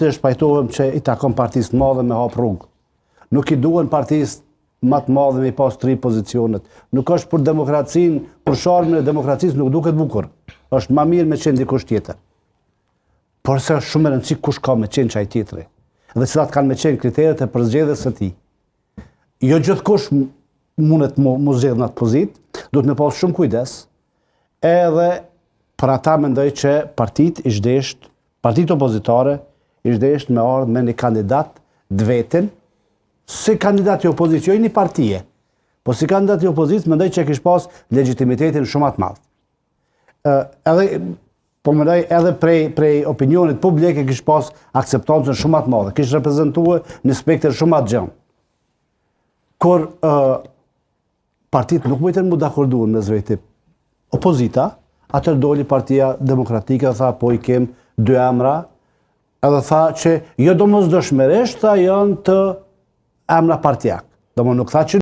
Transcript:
të shpajtohem që i takon partisë të madhe me hap rrugë. Nuk i duhen partisë më të madhe me pas 3 pozicionet. Nuk është për demokracinë, për sharmin e demokracisë nuk duket bukur. Është më mirë me qenë dikush tjetër. Por se është shumë e rëndësishme kush ka me qenë çaj tjetri. Dhe cilat kanë me qenë kriteret e përzgjedhjes së tij. Jo gjithkush mundet mu zgjedh në atë pozitë, duhet me pas shumë kujdes. Edhe për ata mendoj që partitë opozitare i shdesht me ardhë me një kandidat të vetën, si kandidat i opozicion, një partije. Po si kandidat i opozicë, mendoj që kish pas legitimitetin shumë atë madhë. Po mendoj edhe prej opinionit publik e kish pas akceptancën shumë atë madhë, kish reprezentuar një spektër shumë atë gjënë. Kur partitë nuk mujtën mu dakorduar me zveti opozita, atër doli Partia Demokratike dhe tha po i kem 2 emra, edhe tha që jo domosdoshmërisht janë të emra partijak. Nuk tha që